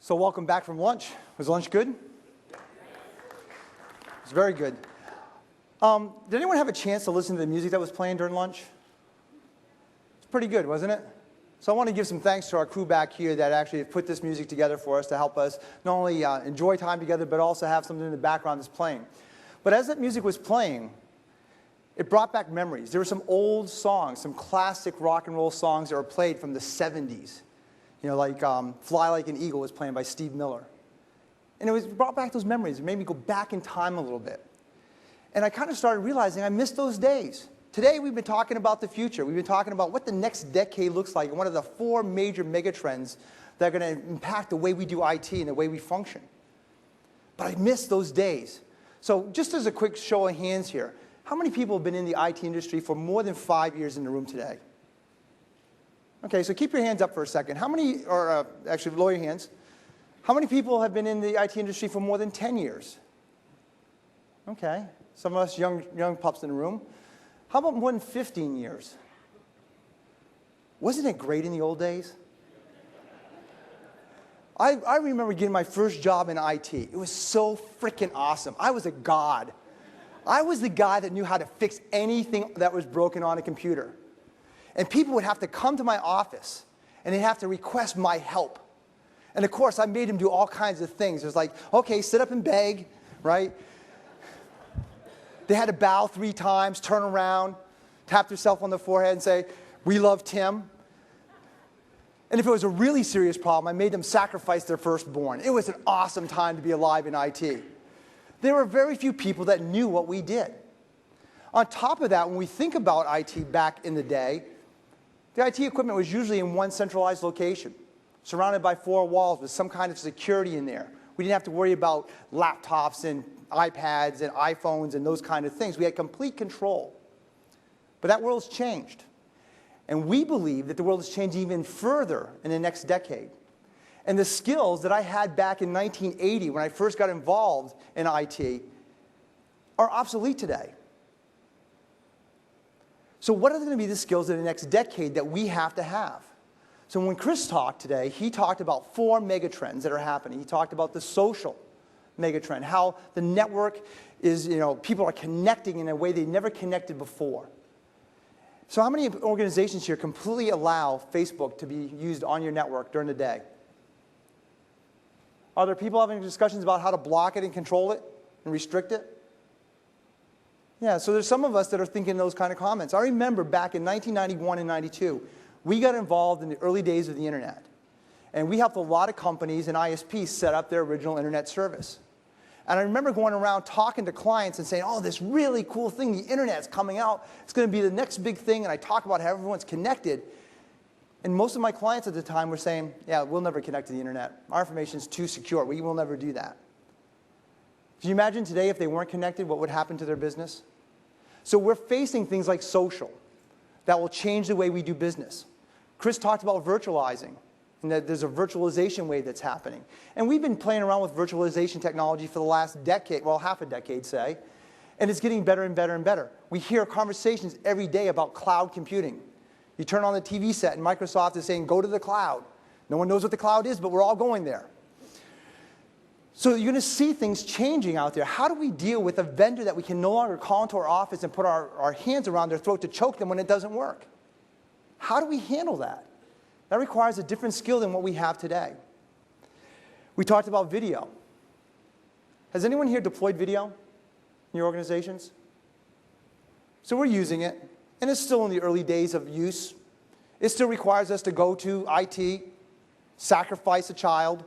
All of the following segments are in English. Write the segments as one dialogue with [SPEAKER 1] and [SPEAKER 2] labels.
[SPEAKER 1] So welcome back from lunch. Was lunch good? It was very good. Did anyone have a chance to listen to the music that was playing during lunch? It's pretty good, wasn't it? So I want to give some thanks to our crew back here that actually put this music together for us to help us not only enjoy time together, but also have something in the background that's playing. But as that music was playing, it brought back memories. There were some old songs, some classic rock and roll songs that were played from the 70s. You know, like Fly Like an Eagle was playing by Steve Miller. And it brought back those memories. It made me go back in time a little bit. And I kind of started realizing I missed those days. Today we've been talking about the future. We've been talking about what the next decade looks like and what are the 4 major megatrends that are going to impact the way we do IT and the way we function. But I missed those days. So just as a quick show of hands here, how many people have been in the IT industry for more than 5 years in the room today? Okay, so keep your hands up for a second. How many, or actually lower your hands. How many people have been in the IT industry for more than 10 years? Okay, some of us young pups in the room. How about more than 15 years? Wasn't it great in the old days? I remember getting my first job in IT. It was so freaking awesome. I was a god. I was the guy that knew how to fix anything that was broken on a computer. And people would have to come to my office, and they'd have to request my help. And of course, I made them do all kinds of things. It was like, okay, sit up and beg, right? They had to bow 3 times, turn around, tap themselves on the forehead and say, "We love Tim." And if it was a really serious problem, I made them sacrifice their firstborn. It was an awesome time to be alive in IT. There were very few people that knew what we did. On top of that, when we think about IT back in the day, the IT equipment was usually in one centralized location, surrounded by 4 walls with some kind of security in there. We didn't have to worry about laptops and iPads and iPhones and those kind of things. We had complete control. But that world's changed. And we believe that the world is changing even further in the next decade. And the skills that I had back in 1980 when I first got involved in IT are obsolete today. So what are going to be the skills in the next decade that we have to have? So when Chris talked today, he talked about 4 megatrends that are happening. He talked about the social megatrend, how the network is, people are connecting in a way they never connected before. So how many organizations here completely allow Facebook to be used on your network during the day? Are there people having discussions about how to block it and control it and restrict it? Yeah, so there's some of us that are thinking those kind of comments. I remember back in 1991 and 92, we got involved in the early days of the internet. And we helped a lot of companies and ISPs set up their original internet service. And I remember going around talking to clients and saying, "Oh, this really cool thing, the internet's coming out. It's going to be the next big thing." And I talk about how everyone's connected. And most of my clients at the time were saying, "Yeah, we'll never connect to the internet. Our information is too secure. We will never do that." Can you imagine today if they weren't connected, what would happen to their business? So we're facing things like social that will change the way we do business. Chris talked about virtualizing, and that there's a virtualization wave that's happening. And we've been playing around with virtualization technology for the last decade, well, half a decade, say, and it's getting better and better and better. We hear conversations every day about cloud computing. You turn on the TV set, and Microsoft is saying, "Go to the cloud." No one knows what the cloud is, but we're all going there. So you're going to see things changing out there. How do we deal with a vendor that we can no longer call into our office and put our hands around their throat to choke them when it doesn't work? How do we handle that? That requires a different skill than what we have today. We talked about video. Has anyone here deployed video in your organizations? So we're using it, and it's still in the early days of use. It still requires us to go to IT, sacrifice a child,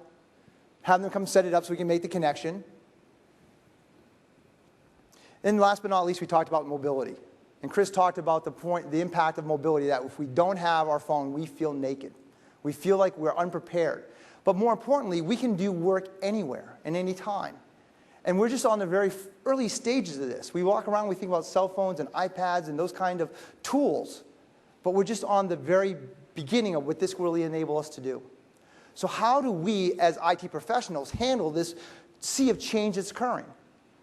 [SPEAKER 1] have them come set it up so we can make the connection. And last but not least, we talked about mobility. And Chris talked about the impact of mobility, that if we don't have our phone, we feel naked. We feel like we're unprepared. But more importantly, we can do work anywhere and any time. And we're just on the very early stages of this. We walk around, we think about cell phones and iPads and those kind of tools. But we're just on the very beginning of what this will really enable us to do. So how do we, as IT professionals, handle this sea of change that's occurring?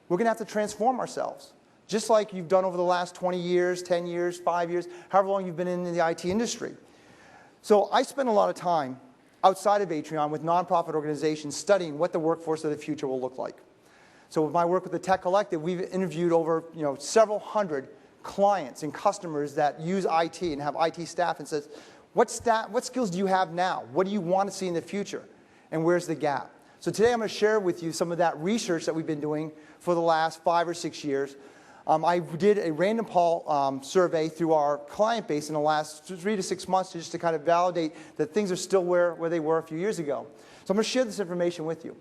[SPEAKER 1] We're going to have to transform ourselves, just like you've done over the last 20 years, 10 years, 5 years, however long you've been in the IT industry. So I spend a lot of time outside of Atrion with nonprofit organizations studying what the workforce of the future will look like. So with my work with the Tech Collective, we've interviewed over several hundred clients and customers that use IT and have IT staff and says, what skills do you have now? What do you want to see in the future? And where's the gap? So today I'm going to share with you some of that research that we've been doing for the last 5 or 6 years. I did a random poll survey through our client base in the last 3 to 6 months just to kind of validate that things are still where they were a few years ago. So I'm going to share this information with you.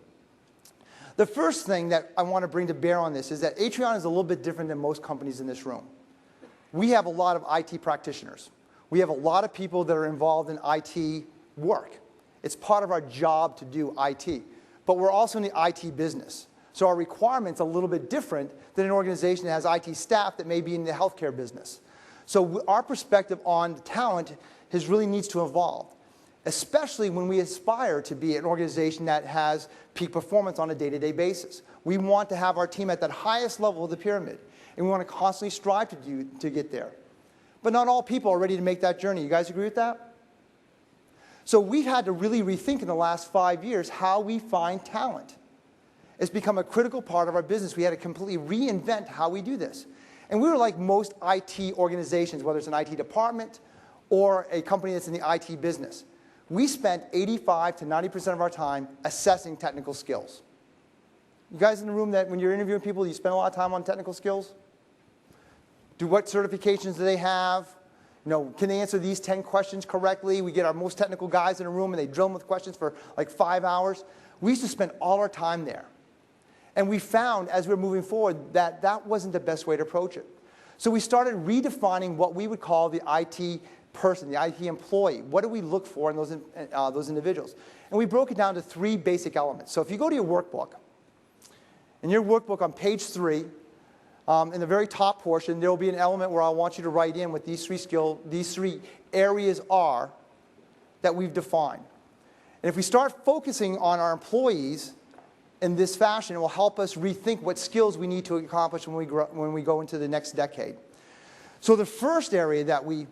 [SPEAKER 1] The first thing that I want to bring to bear on this is that Atrion is a little bit different than most companies in this room. We have a lot of IT practitioners. We have a lot of people that are involved in IT work. It's part of our job to do IT. But we're also in the IT business. So our requirement's a little bit different than an organization that has IT staff that may be in the healthcare business. So our perspective on talent really needs to evolve, especially when we aspire to be an organization that has peak performance on a day-to-day basis. We want to have our team at that highest level of the pyramid, and we want to constantly strive to get there. But not all people are ready to make that journey. You guys agree with that? So we've had to really rethink in the last 5 years how we find talent. It's become a critical part of our business. We had to completely reinvent how we do this. And we were like most IT organizations, whether it's an IT department or a company that's in the IT business. We spent 85 to 90% of our time assessing technical skills. You guys in the room that when you're interviewing people, you spend a lot of time on technical skills? What certifications do they have? Can they answer these 10 questions correctly? We get our most technical guys in a room and they drill them with questions for like 5 hours. We used to spend all our time there. And we found, as we were moving forward, that that wasn't the best way to approach it. So we started redefining what we would call the IT person, the IT employee. What do we look for in those individuals? And we broke it down to 3 basic elements. So if you go to your workbook, in your workbook on page 3, in the very top portion, there will be an element where I want you to write in what these 3 areas are that we've defined. And if we start focusing on our employees in this fashion, it will help us rethink what skills we need to accomplish when we go into the next decade. So the first area that we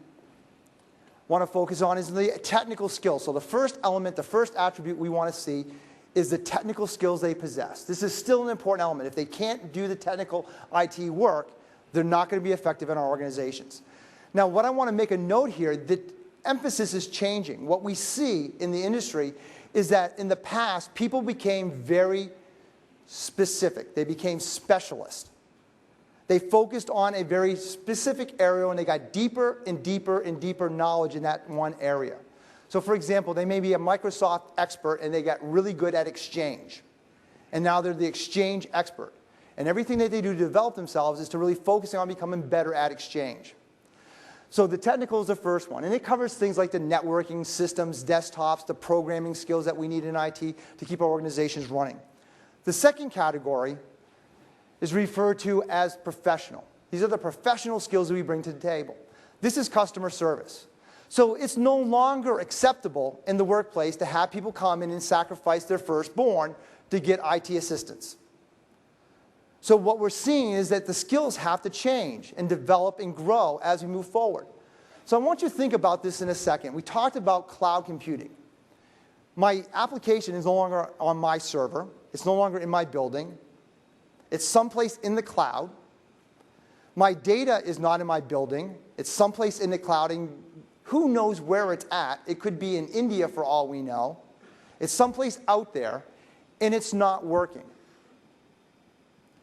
[SPEAKER 1] want to focus on is the technical skills. So the first element, the first attribute we want to see is the technical skills they possess. This is still an important element. If they can't do the technical IT work, they're not going to be effective in our organizations. Now, what I want to make a note here, the emphasis is changing. What we see in the industry is that in the past, people became very specific. They became specialists. They focused on a very specific area, and they got deeper and deeper and deeper knowledge in that one area. So for example, they may be a Microsoft expert and they got really good at Exchange. And now they're the Exchange expert. And everything that they do to develop themselves is to really focusing on becoming better at Exchange. So the technical is the first one. And it covers things like the networking, systems, desktops, the programming skills that we need in IT to keep our organizations running. The second category is referred to as professional. These are the professional skills that we bring to the table. This is customer service. So it's no longer acceptable in the workplace to have people come in and sacrifice their firstborn to get IT assistance. So what we're seeing is that the skills have to change and develop and grow as we move forward. So I want you to think about this in a second. We talked about cloud computing. My application is no longer on my server. It's no longer in my building. It's someplace in the cloud. My data is not in my building. It's someplace in the cloud, and who knows where it's at? It could be in India for all we know. It's someplace out there, and it's not working.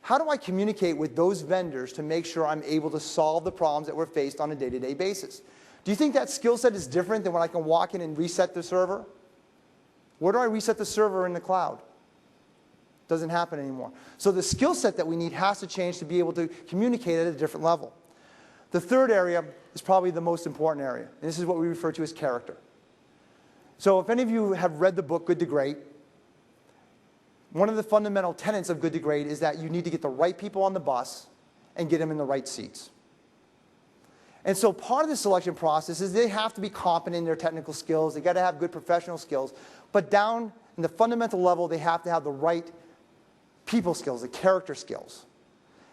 [SPEAKER 1] How do I communicate with those vendors to make sure I'm able to solve the problems that we're faced on a day-to-day basis? Do you think that skill set is different than when I can walk in and reset the server? Where do I reset the server in the cloud? Doesn't happen anymore. So the skill set that we need has to change to be able to communicate at a different level. The third area is probably the most important area. And this is what we refer to as character. So if any of you have read the book Good to Great, one of the fundamental tenets of Good to Great is that you need to get the right people on the bus and get them in the right seats. And so part of the selection process is they have to be competent in their technical skills. They've got to have good professional skills. But down in the fundamental level, they have to have the right people skills, the character skills.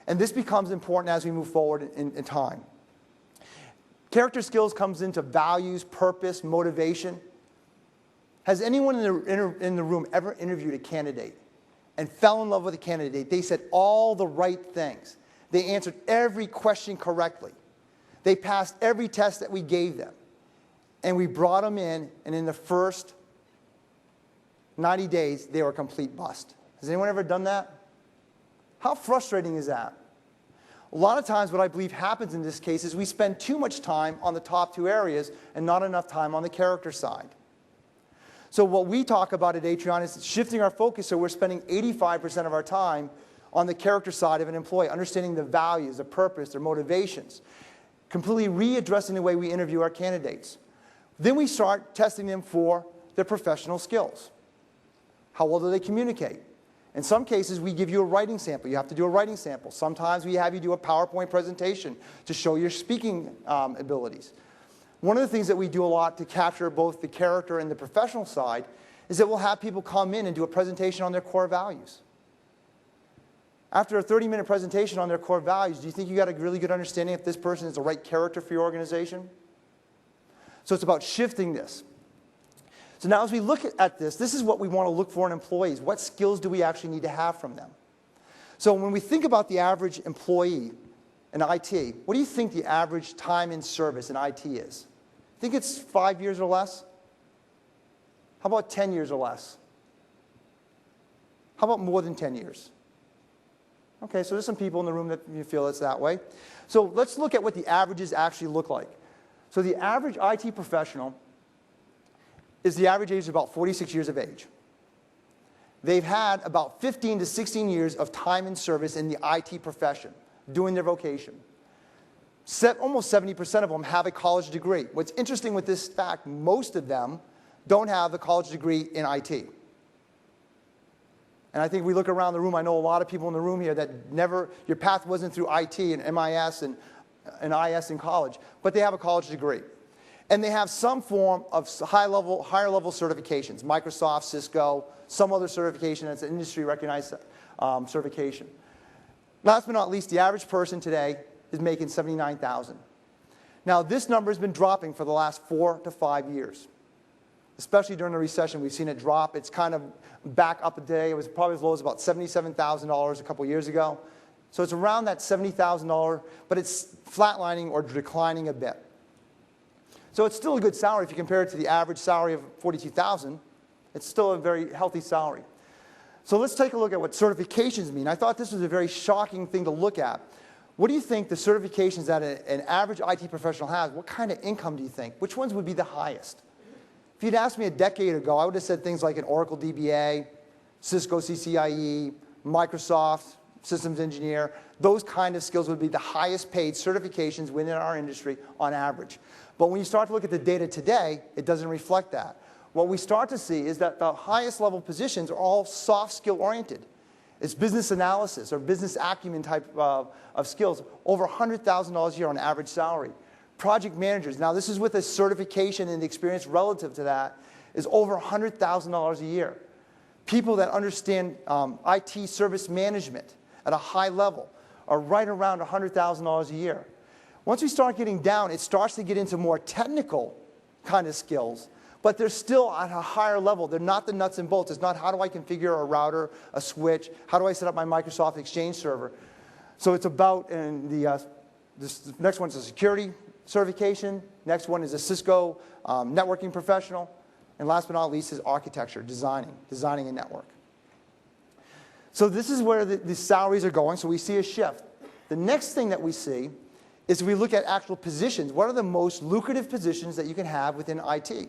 [SPEAKER 1] And this becomes important as we move forward in time. Character skills comes into values, purpose, motivation. Has anyone in the room ever interviewed a candidate and fell in love with a candidate? They said all the right things. They answered every question correctly. They passed every test that we gave them. And we brought them in, and in the first 90 days, they were a complete bust. Has anyone ever done that? How frustrating is that? A lot of times what I believe happens in this case is we spend too much time on the top two areas and not enough time on the character side. So what we talk about at Atreon is shifting our focus so we're spending 85% of our time on the character side of an employee, understanding the values, the purpose, their motivations, completely readdressing the way we interview our candidates. Then we start testing them for their professional skills. How well do they communicate? In some cases, we give you a writing sample. You have to do a writing sample. Sometimes we have you do a PowerPoint presentation to show your speaking abilities. One of the things that we do a lot to capture both the character and the professional side is that we'll have people come in and do a presentation on their core values. After a 30-minute presentation on their core values, do you think you got a really good understanding if this person is the right character for your organization? So it's about shifting this. So now as we look at this, this is what we want to look for in employees. What skills do we actually need to have from them? So when we think about the average employee in IT, what do you think the average time in service in IT is? Think it's 5 years or less? How about 10 years or less? How about more than 10 years? Okay, so there's some people in the room that you feel it's that way. So let's look at what the averages actually look like. So the average IT professional is the average age of about 46 years of age. They've had about 15 to 16 years of time in service in the IT profession, doing their vocation. Almost 70% of them have a college degree. What's interesting with this fact, most of them don't have a college degree in IT. And I think we look around the room, I know a lot of people in the room here that your path wasn't through IT and MIS and IS in college, but they have a college degree. And they have some form of higher level certifications, Microsoft, Cisco, some other certification that's an industry recognized certification. Last but not least, the average person today is making $79,000. Now, this number has been dropping for the last 4 to 5 years. Especially during the recession, we've seen it drop. It's kind of back up today. It was probably as low as about $77,000 a couple years ago. So it's around that $70,000, but it's flatlining or declining a bit. So it's still a good salary if you compare it to the average salary of $42,000. It's still a very healthy salary. So let's take a look at what certifications mean. I thought this was a very shocking thing to look at. What do you think the certifications that an average IT professional has, what kind of income do you think? Which ones would be the highest? If you'd asked me a decade ago, I would have said things like an Oracle DBA, Cisco CCIE, Microsoft Systems Engineer. Those kind of skills would be the highest paid certifications within our industry on average. But when you start to look at the data today, it doesn't reflect that. What we start to see is that the highest level positions are all soft skill oriented. It's business analysis or business acumen type of skills, over $100,000 a year on average salary. Project managers, now this is with a certification and the experience relative to that, is over $100,000 a year. People that understand IT service management at a high level are right around $100,000 a year. Once we start getting down, it starts to get into more technical kind of skills, but they're still at a higher level. They're not the nuts and bolts. It's not how do I configure a router, a switch, how do I set up my Microsoft Exchange server. So it's about, and this next one's a security certification, next one is a Cisco networking professional, and last but not least is architecture, designing a network. So this is where the salaries are going, so we see a shift. The next thing that we see is we look at actual positions. What are the most lucrative positions that you can have within IT?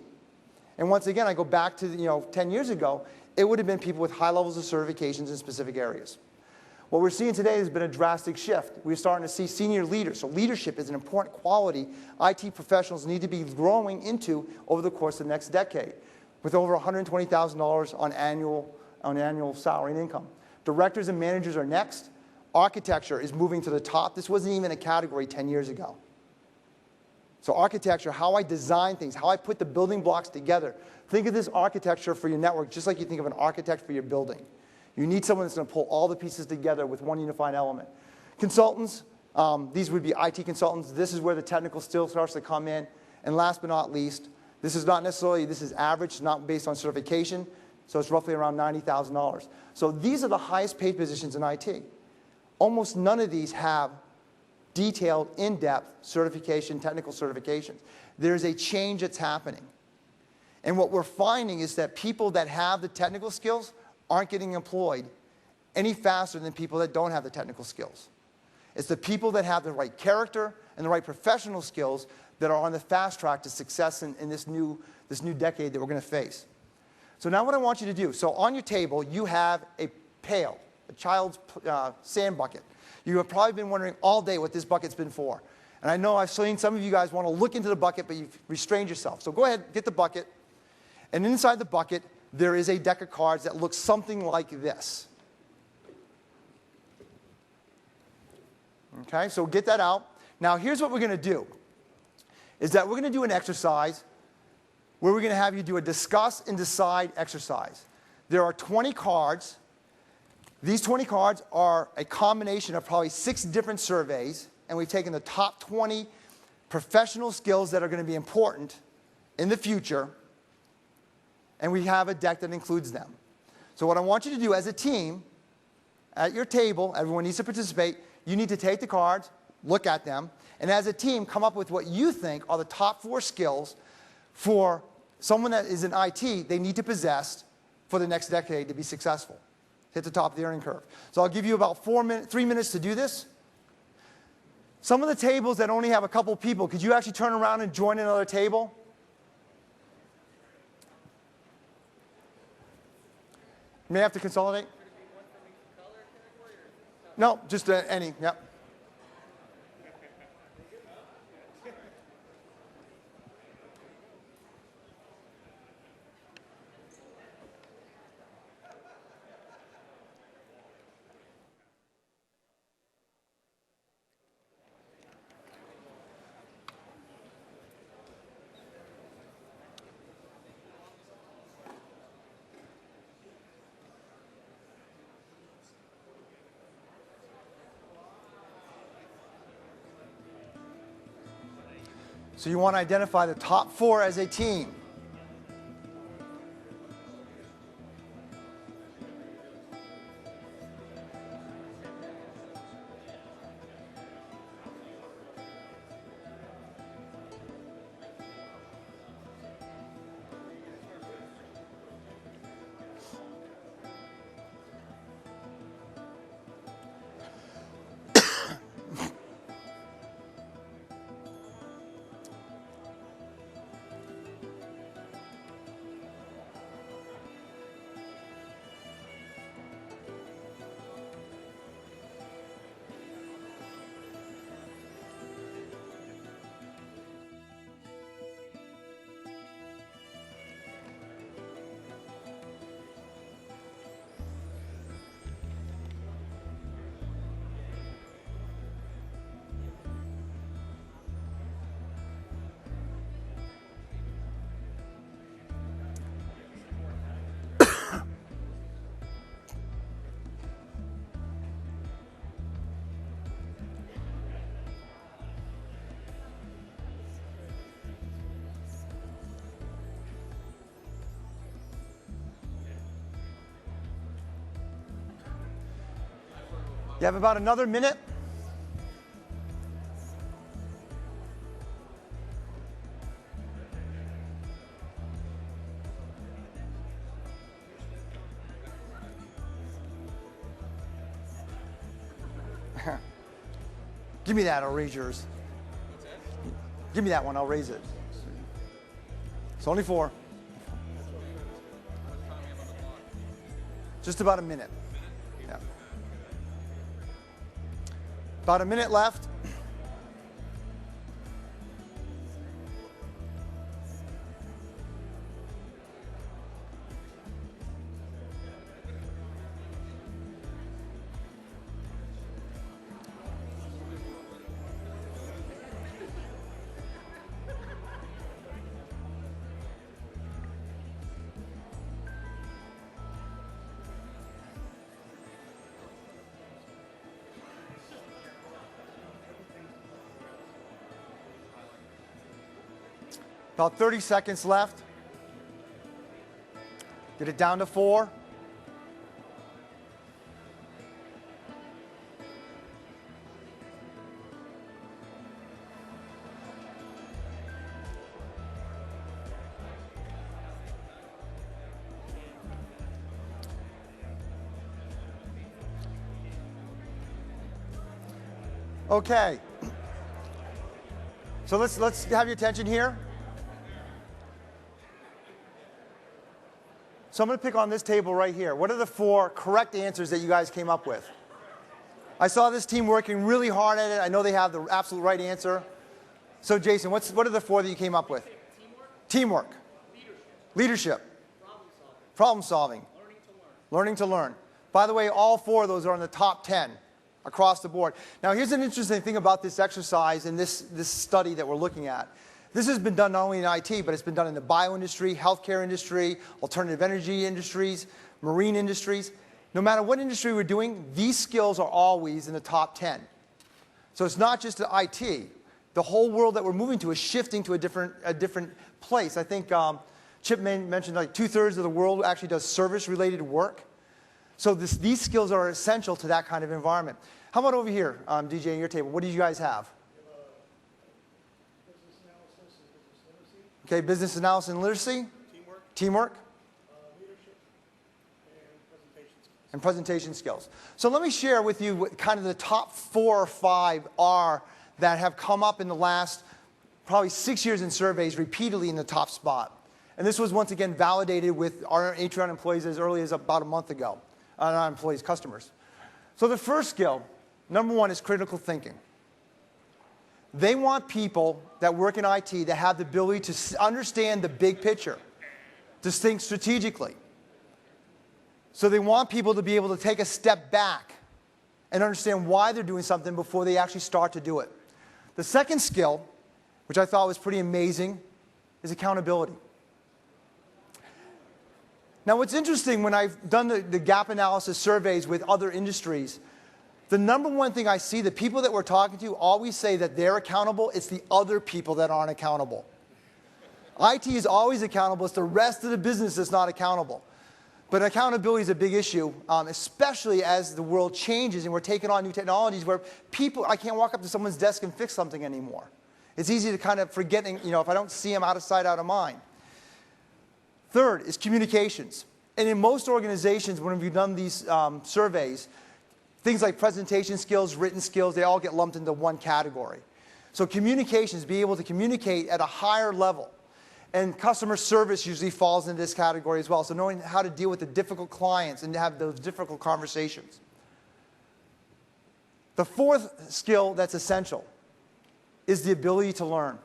[SPEAKER 1] And once again, I go back to 10 years ago, it would have been people with high levels of certifications in specific areas. What we're seeing today has been a drastic shift. We're starting to see senior leaders. So leadership is an important quality IT professionals need to be growing into over the course of the next decade, with over $120,000 on annual salary and income. Directors and managers are next. Architecture is moving to the top. This wasn't even a category 10 years ago. So architecture, how I design things, how I put the building blocks together. Think of this architecture for your network just like you think of an architect for your building. You need someone that's going to pull all the pieces together with one unified element. Consultants, these would be IT consultants. This is where the technical skill starts to come in. And last but not least, This is not necessarily, this is average, it's not based on certification, so it's roughly around $90,000. So these are the highest paid positions in IT. Almost none of these have detailed, in-depth certification, technical certifications. There's a change that's happening. And what we're finding is that people that have the technical skills aren't getting employed any faster than people that don't have the technical skills. It's the people that have the right character and the right professional skills that are on the fast track to success in this new decade that we're going to face. So now what I want you to do, so on your table you have a pail, a child's sand bucket. You have probably been wondering all day what this bucket's been for. And I know I've seen some of you guys want to look into the bucket, but you've restrained yourself. So go ahead, get the bucket. And inside the bucket, there is a deck of cards that looks something like this. Okay, so get that out. Now here's what we're going to do, is that we're going to do an exercise where we're going to have you do a discuss and decide exercise. There are 20 cards. These 20 cards are a combination of probably 6 different surveys, and we've taken the top 20 professional skills that are going to be important in the future, and we have a deck that includes them. So what I want you to do as a team, at your table, everyone needs to participate, you need to take the cards, look at them, and as a team, come up with what you think are the top 4 skills for someone that is in IT they need to possess for the next decade to be successful. Hit the top of the learning curve. So I'll give you about 3 minutes to do this. Some of the tables that only have a couple people, could you actually turn around and join another table? You may have to consolidate. No, just any, yep. So you want to identify the top 4 as a team. You have about another minute. Give me that, I'll raise yours.
[SPEAKER 2] What's that?
[SPEAKER 1] Give me that one, I'll raise it. It's only 4. Just about a minute. Yeah. About a minute left. About 30 seconds left. Get it down to 4. Okay. So let's have your attention here. So I'm going to pick on this table right here. What are the 4 correct answers that you guys came up with? I saw this team working really hard at it. I know they have the absolute right answer. So Jason, what are the 4 that you came up with? Teamwork. Leadership. Problem solving. Learning to learn. By the way, all 4 of those are in the top 10 across the board. Now here's an interesting thing about this exercise and this study that we're looking at. This has been done not only in IT, but it's been done in the bio industry, healthcare industry, alternative energy industries, marine industries. No matter what industry we're doing, these skills are always in the top 10. So it's not just the IT. The whole world that we're moving to is shifting to a different place. I think Chip mentioned like 2/3 of the world actually does service-related work. So these skills are essential to that kind of environment. How about over here, DJ, on your table? What do you guys have? Okay, business analysis and literacy. Teamwork. Leadership. And presentation skills. So let me share with you what kind of the top 4 or 5 are that have come up in the last probably 6 years in surveys repeatedly in the top spot. And this was once again validated with our Atreon employees as early as about a month ago. Not employees, customers. So the first skill, number 1, is critical thinking. They want people that work in IT that have the ability to understand the big picture, to think strategically. So they want people to be able to take a step back and understand why they're doing something before they actually start to do it. The second skill, which I thought was pretty amazing, is accountability. Now what's interesting, when I've done the gap analysis surveys with other industries, the number 1 thing I see, the people that we're talking to always say that they're accountable. It's the other people that aren't accountable. IT is always accountable. It's the rest of the business that's not accountable. But accountability is a big issue, especially as the world changes and we're taking on new technologies where I can't walk up to someone's desk and fix something anymore. It's easy to kind of forget, if I don't see them, out of sight, out of mind. Third is communications. And in most organizations, when we've done these surveys, things like presentation skills, written skills, they all get lumped into one category. So communications, be able to communicate at a higher level. And customer service usually falls into this category as well. So knowing how to deal with the difficult clients and to have those difficult conversations. The 4th skill that's essential is the ability to learn.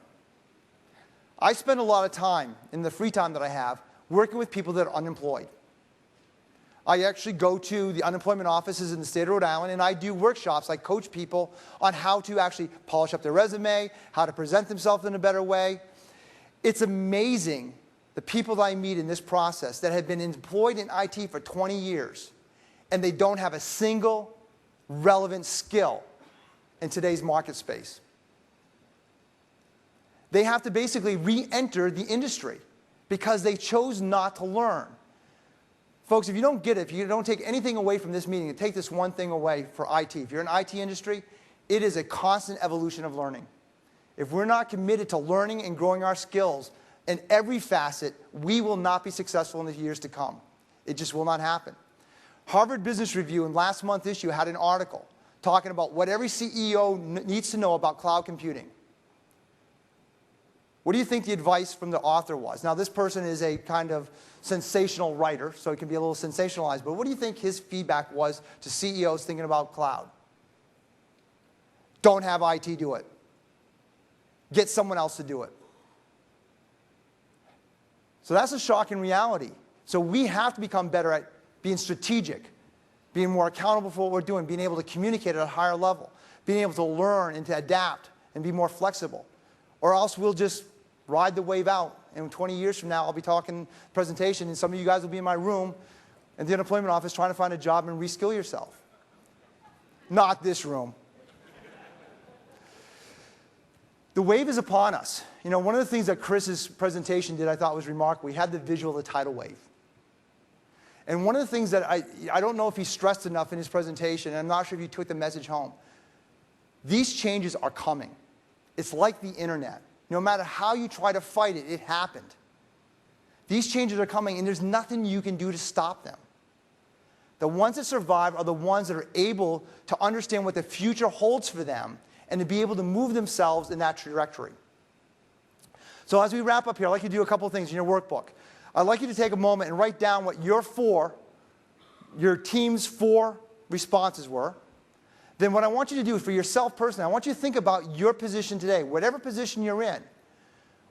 [SPEAKER 1] I spend a lot of time, in the free time that I have, working with people that are unemployed. I actually go to the unemployment offices in the state of Rhode Island, and I do workshops. I coach people on how to actually polish up their resume, how to present themselves in a better way. It's amazing, the people that I meet in this process that have been employed in IT for 20 years, and they don't have a single relevant skill in today's market space. They have to basically re-enter the industry because they chose not to learn. Folks, if you don't get it, if you don't take anything away from this meeting, and take this one thing away for IT. If you're in the IT industry, it is a constant evolution of learning. If we're not committed to learning and growing our skills in every facet, we will not be successful in the years to come. It just will not happen. Harvard Business Review in last month's issue had an article talking about what every CEO needs to know about cloud computing. What do you think the advice from the author was? Now, this person is a kind of sensational writer, so it can be a little sensationalized, but what do you think his feedback was to CEOs thinking about cloud? Don't have IT do it. Get someone else to do it. So that's a shocking reality. So we have to become better at being strategic, being more accountable for what we're doing, being able to communicate at a higher level, being able to learn and to adapt and be more flexible. Or else we'll just ride the wave out. And 20 years from now, I'll be talking presentation, and some of you guys will be in my room in the unemployment office trying to find a job and reskill yourself. Not this room. The wave is upon us. You know, one of the things that Chris's presentation did I thought was remarkable. He had the visual of the tidal wave. And one of the things that I don't know if he stressed enough in his presentation, and I'm not sure if he took the message home. These changes are coming. It's like the internet. No matter how you try to fight it, it happened. These changes are coming, and there's nothing you can do to stop them. The ones that survive are the ones that are able to understand what the future holds for them and to be able to move themselves in that trajectory. So as we wrap up here, I'd like you to do a couple of things in your workbook. I'd like you to take a moment and write down what your team's 4 responses were. Then what I want you to do for yourself personally, I want you to think about your position today, whatever position you're in.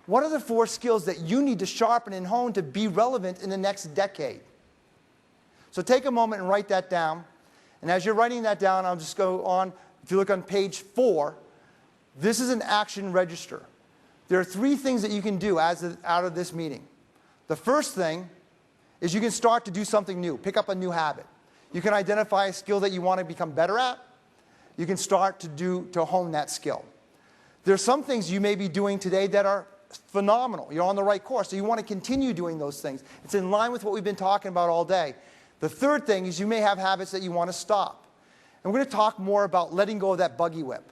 [SPEAKER 1] What are the 4 skills that you need to sharpen and hone to be relevant in the next decade? So take a moment and write that down. And as you're writing that down, I'll just go on. If you look on page 4, this is an action register. There are 3 things that you can do out of this meeting. The first thing is you can start to do something new, pick up a new habit. You can identify a skill that you want to become better at. You can start to hone that skill. There are some things you may be doing today that are phenomenal. You're on the right course, so you want to continue doing those things. It's in line with what we've been talking about all day. The third thing is you may have habits that you want to stop. And we're going to talk more about letting go of that buggy whip.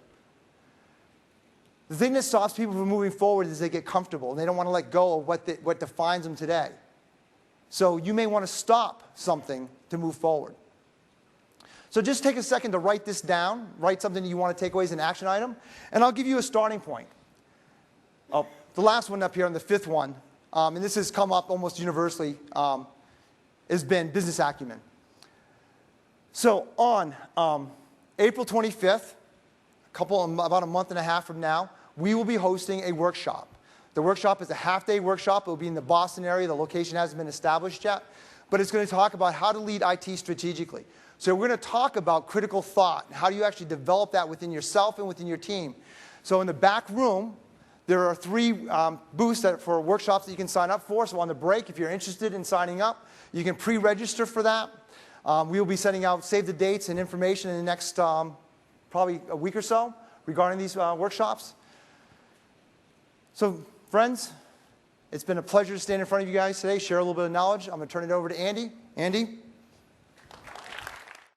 [SPEAKER 1] The thing that stops people from moving forward is they get comfortable, and they don't want to let go of what defines them today. So you may want to stop something to move forward. So just take a second to write this down, write something that you want to take away as an action item, and I'll give you a starting point. Oh, the last one up here, on the 5th one, and this has come up almost universally, has been business acumen. So on April 25th, about a month and a half from now, we will be hosting a workshop. The workshop is a half-day workshop. It will be in the Boston area. The location hasn't been established yet. But it's going to talk about how to lead IT strategically. So we're going to talk about critical thought and how do you actually develop that within yourself and within your team. So in the back room, there are 3 booths for workshops that you can sign up for. So on the break, if you're interested in signing up, you can pre-register for that. We will be sending out save the dates and information in the next probably a week or so regarding these workshops. So friends, it's been a pleasure to stand in front of you guys today, share a little bit of knowledge. I'm going to turn it over to Andy. Andy?